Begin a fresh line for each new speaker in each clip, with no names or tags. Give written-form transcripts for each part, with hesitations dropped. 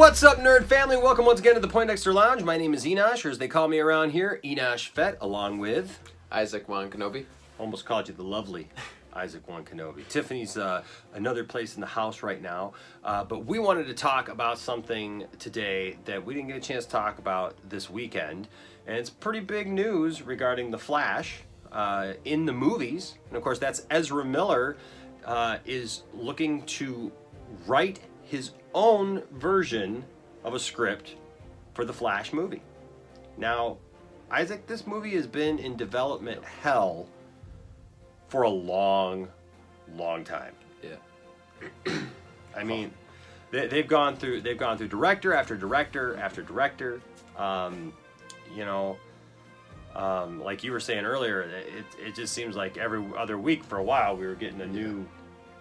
What's up, nerd family? Welcome once again to the Poindexter Lounge. My name is Enosh, or as they call me around here, Enosh Fett, along with...
Isaac Wan Kenobi.
Almost called you the lovely Isaac Wan Kenobi. Tiffany's another place in the house right now, but we wanted to talk about something today that we didn't get a chance to talk about this weekend, and it's pretty big news regarding The Flash in the movies. And of course, that's Ezra Miller is looking to write his own version of a script for the Flash movie. Now, Isaac, this movie has been in development hell for a long time.
Yeah.
I mean, they've gone through director after director after director. Like you were saying earlier, it just seems like every other week for a while we were getting a new.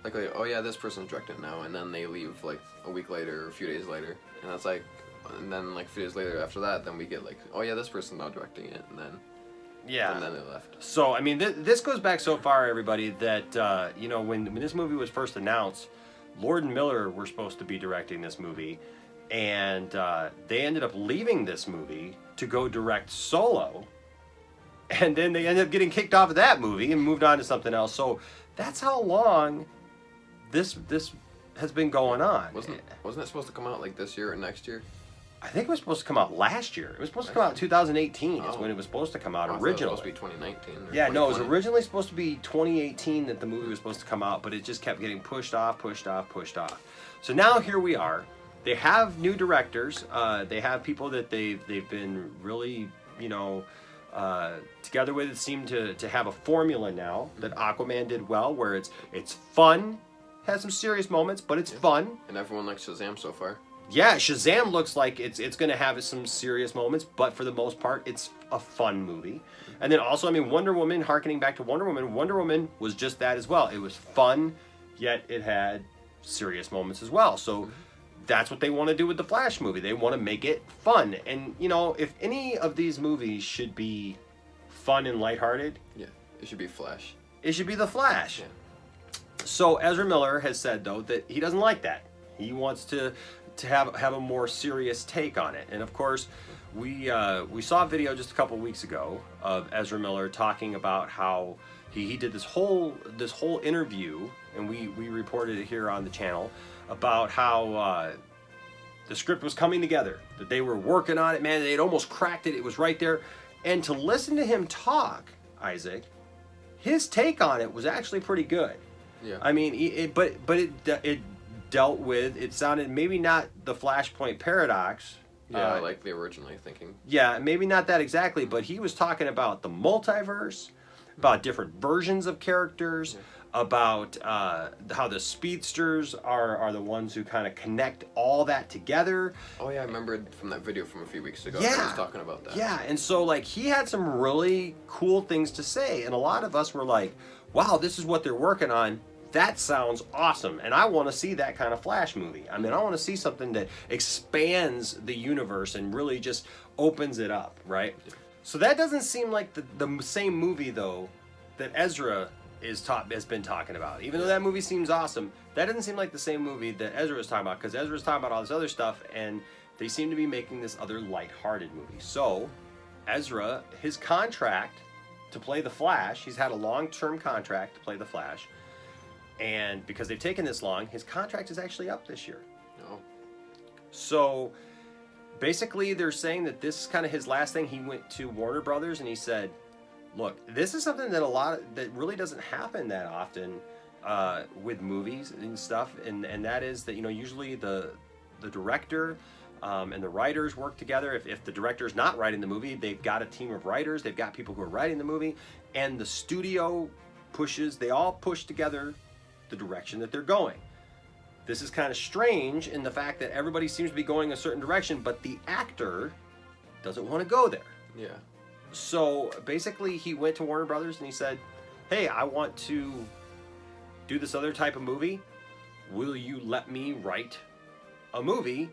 Like, oh yeah, this person's directing it now, and then they leave like a week later or a few days later, and that's like, and then like a few days later after that, then we get like, oh yeah, this person's now directing it, and then and then they left.
So I mean, this goes back so far, everybody, that when this movie was first announced, Lord and Miller were supposed to be directing this movie, and they ended up leaving this movie to go direct Solo, and then they ended up getting kicked off of that movie and moved on to something else. So that's how long this has been going on.
Wasn't it supposed to come out like this year or next year?
I think it was supposed to come out last year. It was supposed to come out in 2018. Is when it was supposed to come out originally.
It was supposed to be 2019.
Yeah, no, it was originally supposed to be 2018 that the movie was supposed to come out, but it just kept getting pushed off. So now here we are. They have new directors. They have people that they've been really, together with. It seemed to have a formula now that Aquaman did well, where it's fun, has some serious moments, but it's fun.
And everyone likes Shazam so far.
Yeah, Shazam looks like it's going to have some serious moments, but for the most part, it's a fun movie. And then also, I mean, Wonder Woman, harkening back to Wonder Woman was just that as well. It was fun, yet it had serious moments as well. So that's what they want to do with the Flash movie. They want to make it fun. And, if any of these movies should be fun and lighthearted...
Yeah, it should be Flash.
It should be The Flash.
Yeah.
So Ezra Miller has said, though, that he doesn't like that. He wants to have a more serious take on it. And of course, we saw a video just a couple weeks ago of Ezra Miller talking about how he did this whole interview, and we reported it here on the channel, about how the script was coming together, that they were working on it, man, they'd almost cracked it, it was right there. And to listen to him talk, Isaac, his take on it was actually pretty good.
Yeah.
I mean, it dealt with, it sounded maybe not the Flashpoint paradox.
Yeah, like they were originally thinking.
Yeah, maybe not that exactly, but he was talking about the multiverse, about different versions of characters, about how the speedsters are the ones who kind of connect all that together.
Oh yeah, I remember from that video from a few weeks ago.
Yeah.
He was talking about that.
Yeah, and so like he had some really cool things to say, and a lot of us were like, wow, this is what they're working on. That sounds awesome, and I want to see that kind of Flash movie. I mean, I want to see something that expands the universe and really just opens it up, right? Yeah. So that doesn't seem like the same movie, though, that Ezra has been talking about. Even though that movie seems awesome, that doesn't seem like the same movie that Ezra is talking about, because Ezra is talking about all this other stuff, and they seem to be making this other lighthearted movie. So, Ezra, his contract to play the Flash, he's had a long-term contract to play the Flash, and because they've taken this long, his contract is actually up this year.
Oh.
So basically they're saying that this is kind of his last thing. He went to Warner Brothers and he said, look, this is something that really doesn't happen that often with movies and stuff. And that is that, usually the director and the writers work together. If the director's not writing the movie, they've got a team of writers. They've got people who are writing the movie. And the studio they all push together the direction that they're going. This is kind of strange in the fact that everybody seems to be going a certain direction, but the actor doesn't want to go there.
Yeah.
So basically he went to Warner Brothers and he said, hey, I want to do this other type of movie. Will you let me write a movie?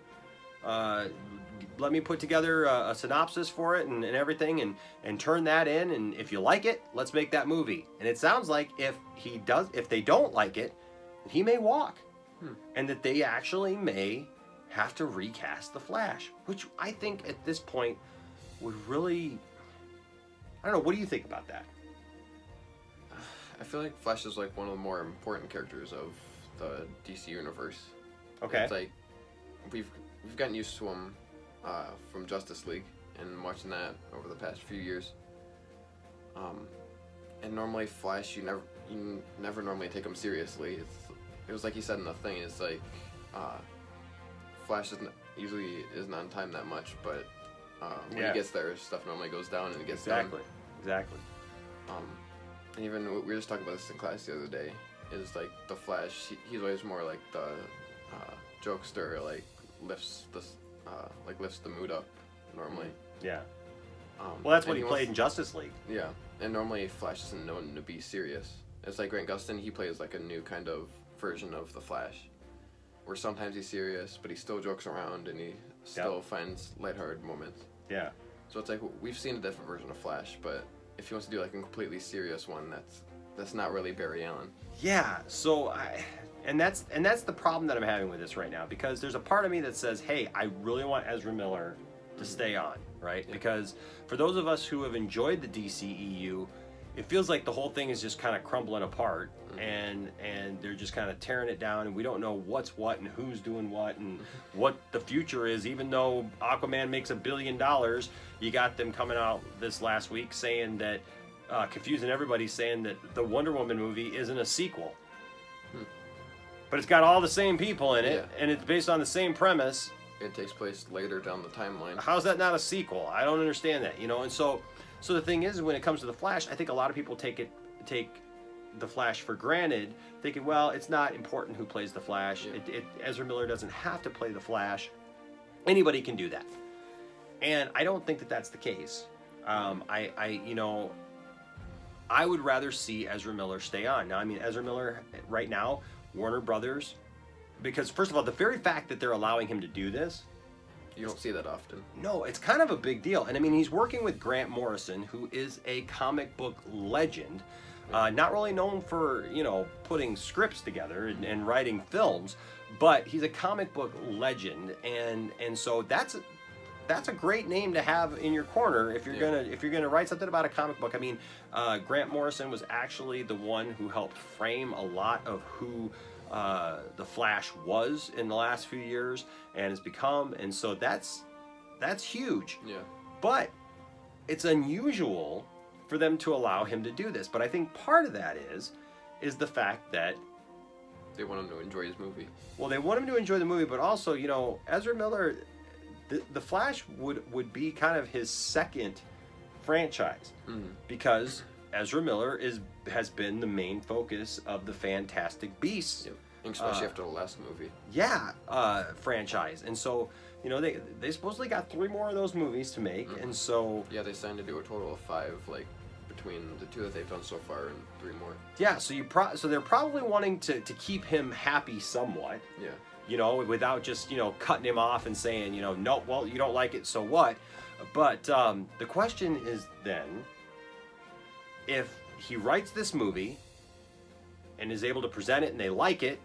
Let me put together a synopsis for it and everything and turn that in, and if you like it, let's make that movie. And it sounds like if they don't like it, he may walk. And that they actually may have to recast the Flash, which I think at this point would really, I don't know, what do you think about that?
I feel like Flash is like one of the more important characters of the DC universe.
Okay.
It's like we've gotten used to him from Justice League and watching that over the past few years. And normally Flash, you never normally take him seriously. It was like he said in the thing. It's like Flash usually isn't on time that much, but when he gets there, stuff normally goes down and it gets done.
Exactly.
And even we were just talking about this in class the other day. Is like the Flash. He's always more like the jokester, like lifts the mood up normally.
Yeah. Well, that's what he played in Justice League.
Yeah, and normally Flash isn't known to be serious. It's like Grant Gustin. He plays like a new kind of version of the Flash, where sometimes he's serious, but he still jokes around and he still finds lighthearted moments. Yeah. So it's like we've seen a different version of Flash, but if he wants to do like a completely serious one, that's not really Barry Allen. Yeah. So and that's the problem that I'm having with this right now, because there's a part of me that says, hey, I really want Ezra Miller to stay on, right? Yeah. Because for those of us who have enjoyed the DCEU, it feels like the whole thing is just kind of crumbling apart, and they're just kind of tearing it down, and we don't know what's what and who's doing what and what the future is. Even though Aquaman makes $1 billion, you got them coming out this last week saying that, confusing everybody, saying that the Wonder Woman movie isn't a sequel. But it's got all the same people in it, and it's based on the same premise. It takes place later down the timeline.
How's that not a sequel? I don't understand that, And so the thing is, when it comes to the Flash, I think a lot of people take the Flash for granted, thinking, well, it's not important who plays the Flash. Yeah. Ezra Miller doesn't have to play the Flash. Anybody can do that, and I don't think that that's the case. I would rather see Ezra Miller stay on. Now, I mean, Ezra Miller right now, Warner Brothers. Because, first of all, the very fact that they're allowing him to do this...
You don't see that often.
No, it's kind of a big deal. And, I mean, he's working with Grant Morrison, who is a comic book legend. Not really known for, putting scripts together and writing films, but he's a comic book legend. And so that's a great name to have in your corner if you're gonna write something about a comic book. I mean, Grant Morrison was actually the one who helped frame a lot of who... the Flash was in the last few years and has become, and so that's huge. Yeah. But it's unusual for them to allow him to do this. But I think part of that is the fact that
they want him to enjoy his movie.
Well, they want him to enjoy the movie, but also, Ezra Miller, the Flash would be kind of his second franchise, because Ezra Miller has been the main focus of the Fantastic Beasts.
Yep. Especially after the last movie.
Yeah, franchise. And so, they supposedly got 3 more of those movies to make, and so...
Yeah, they signed to do a total of 5, like, between the 2 that they've done so far and 3 more.
Yeah, so so they're probably wanting to keep him happy somewhat. Yeah. Without just, cutting him off and saying, no, well, you don't like it, so what? But the question is then, if he writes this movie and is able to present it and they like it,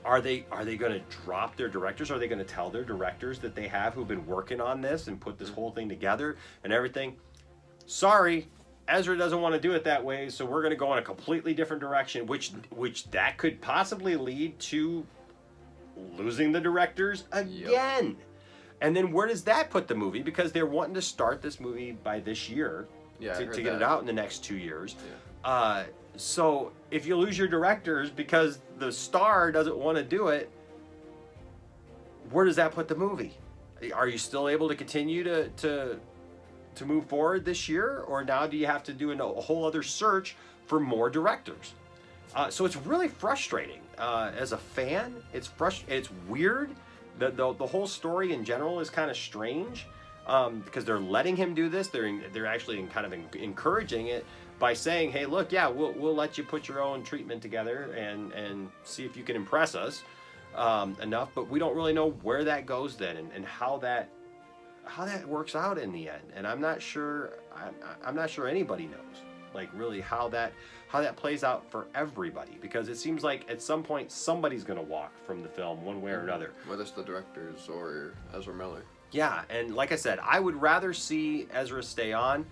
are they going to drop their directors? Are they going to tell their directors that they have, who've been working on this and put this whole thing together and everything, sorry, Ezra doesn't want to do it that way, so we're going to go in a completely different direction, which that could possibly lead to losing the directors again. Yep. And then where does that put the movie? Because they're wanting to start this movie by this year.
Yeah,
to get it out in the next 2 years. Yeah. So if you lose your directors because the star doesn't want to do it, where does that put the movie? Are you still able to continue to move forward this year, or now do you have to do a whole other search for more directors? So it's really frustrating. As a fan, it's weird. The whole story in general is kind of strange. Because they're letting him do this, they're actually kind of encouraging it by saying, "Hey, look, yeah, we'll let you put your own treatment together and see if you can impress us enough." But we don't really know where that goes then, and how that works out in the end. And I'm not sure. I'm not sure anybody knows. like really how that plays out for everybody, because it seems like at some point somebody's going to walk from the film one way or another.
Whether it's the directors or Ezra Miller.
Yeah, and like I said, I would rather see Ezra stay on,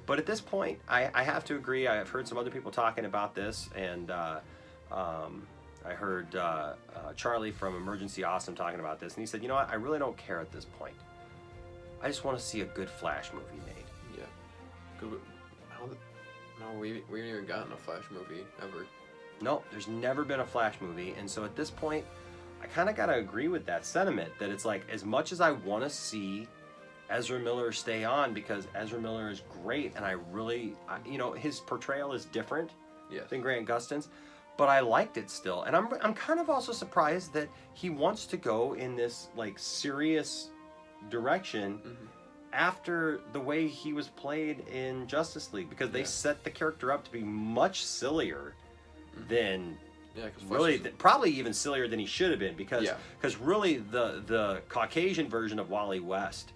but at this point, I have to agree. I've heard some other people talking about this, and I heard Charlie from Emergency Awesome talking about this, and he said, you know what, I really don't care at this point. I just want to see a good Flash movie made.
Yeah. No, we haven't even gotten a Flash movie ever.
No, there's never been a Flash movie, and so at this point, I kind of got to agree with that sentiment, that it's like, as much as I want to see Ezra Miller stay on, because Ezra Miller is great, and I really, you know, his portrayal is different than Grant Gustin's, but I liked it still. And I'm kind of also surprised that he wants to go in this, like, serious direction after the way he was played in Justice League, because they set the character up to be much sillier than... really, probably even sillier than he should have been, because really the Caucasian version of Wally West,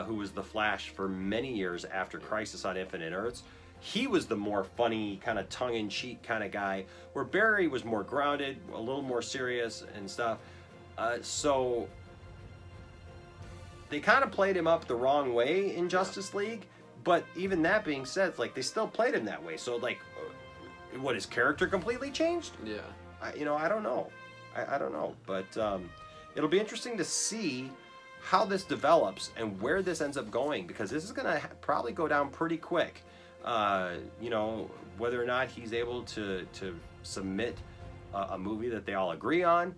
who was the Flash for many years after Crisis on Infinite Earths, he was the more funny, kind of tongue-in-cheek kind of guy, where Barry was more grounded, a little more serious and stuff. So they kind of played him up the wrong way in Justice League, but even that being said, it's like they still played him that way. So like, what, his character completely changed?
Yeah.
You know, I don't know. I don't know. But it'll be interesting to see how this develops and where this ends up going, because this is going to probably go down pretty quick. You know, whether or not he's able to submit a movie that they all agree on,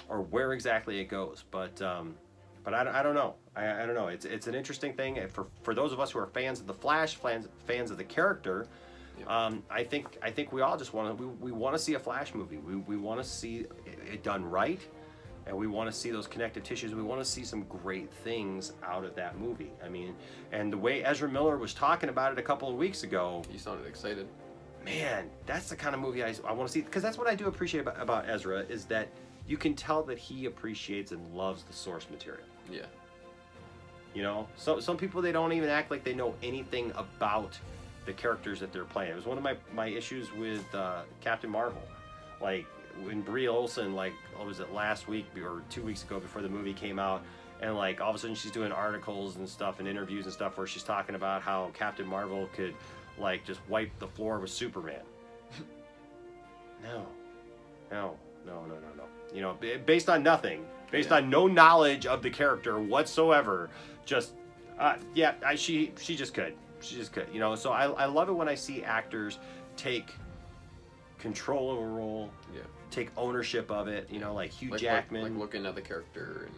or where exactly it goes. But I don't know. I don't know. It's an interesting thing for those of us who are fans of the Flash, fans of the character. I think we all just want to see a Flash movie. We want to see it done right, and we want to see those connective tissues. We want to see some great things out of that movie. I mean, and the way Ezra Miller was talking about it a couple of weeks ago,
you sounded excited.
Man, that's the kind of movie I want to see, because that's what I do appreciate about Ezra, is that you can tell that he appreciates and loves the source material.
Yeah.
You know, so some people, they don't even act like they know anything about the characters that they're playing. It was one of my issues with Captain Marvel. Like, when Brie Olsen, like, what was it, last week or 2 weeks ago before the movie came out, and like all of a sudden she's doing articles and stuff and interviews and stuff where she's talking about how Captain Marvel could like just wipe the floor with Superman. No. You know, based on nothing, based on no knowledge of the character whatsoever, just she just could. She just could, you know. So I love it when I see actors take control of a role, take ownership of it, you know, like Hugh Jackman.
Like looking at the character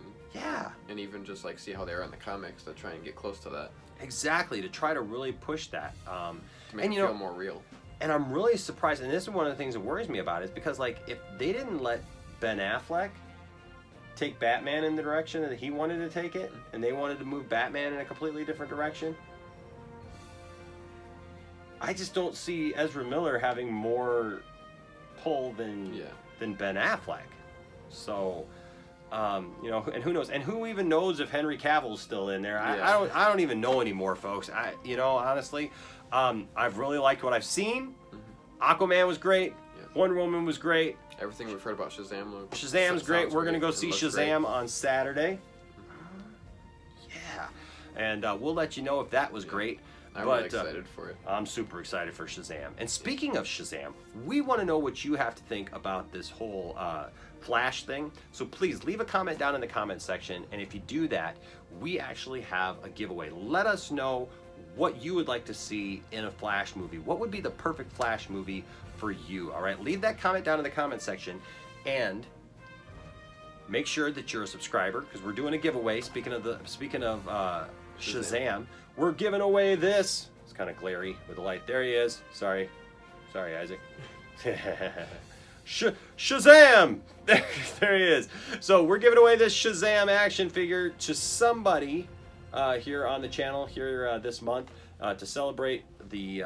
and even just like see how they are in the comics to try and get close to that.
Exactly, to try to really push that.
To make it feel more real.
And I'm really surprised, and this is one of the things that worries me about it, is because like if they didn't let Ben Affleck take Batman in the direction that he wanted to take it, and they wanted to move Batman in a completely different direction, I just don't see Ezra Miller having more pull than Ben Affleck. So, you know, and who knows? And who even knows if Henry Cavill's still in there? I don't even know anymore, folks. You know, honestly, I've really liked what I've seen. Aquaman was great. Wonder Woman was great.
Everything we've heard about Shazam
Shazam's great. We're gonna go see Shazam on Saturday. Yeah, and we'll let you know if that was great.
I'm really excited for it.
I'm super excited for Shazam. And speaking of Shazam, we want to know what you have to think about this whole Flash thing. So please leave a comment down in the comment section. And if you do that, we actually have a giveaway. Let us know what you would like to see in a Flash movie. What would be the perfect Flash movie for you? All right, leave that comment down in the comment section. And make sure that you're a subscriber, because we're doing a giveaway. Speaking of Shazam, we're giving away this. It's kind of glary with the light. There he is. Sorry, Isaac. Shazam! There he is. So we're giving away this Shazam action figure to somebody here on the channel here this month to celebrate the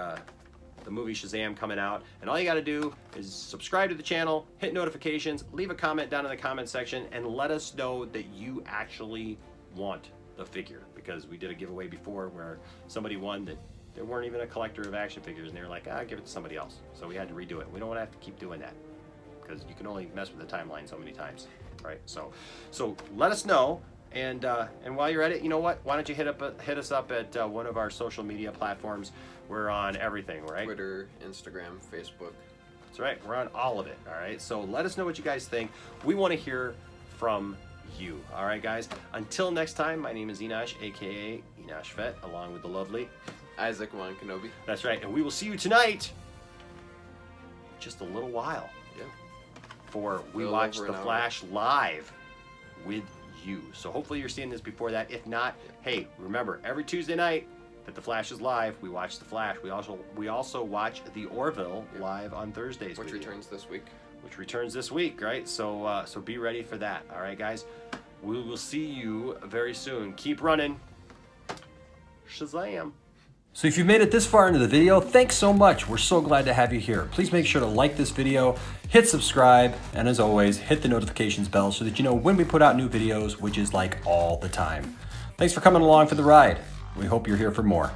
movie Shazam coming out. And all you got to do is subscribe to the channel, hit notifications, leave a comment down in the comment section, and let us know that you actually want the figure, because we did a giveaway before where somebody won that They weren't even a collector of action figures, and they were like, give it to somebody else. So we had to redo it. We don't want to have to keep doing that because you can only mess with the timeline so many times, right? So let us know. And while you're at it, you know what? Why don't you hit us up at one of our social media platforms? We're on everything, right?
Twitter, Instagram, Facebook.
That's right. We're on all of it. All right. So let us know what you guys think. We want to hear from you. All right, guys. Until next time, my name is Enosh, aka Enosh Fett, along with the lovely
Isaac Wan Kenobi.
That's right. And we will see you tonight. Just a little while.
Yeah.
For We Watch The Flash live with you. So hopefully you're seeing this before that. If not, hey, remember every Tuesday night that The Flash is live, we watch The Flash. We also watch The Orville live on Thursdays.
Which returns this week.
Which returns this week, right? So so be ready for that. All right, guys. We will see you very soon. Keep running. Shazam. So if you've made it this far into the video, thanks so much. We're so glad to have you here. Please make sure to like this video, hit subscribe, and as always, hit the notifications bell so that you know when we put out new videos, which is like all the time. Thanks for coming along for the ride. We hope you're here for more.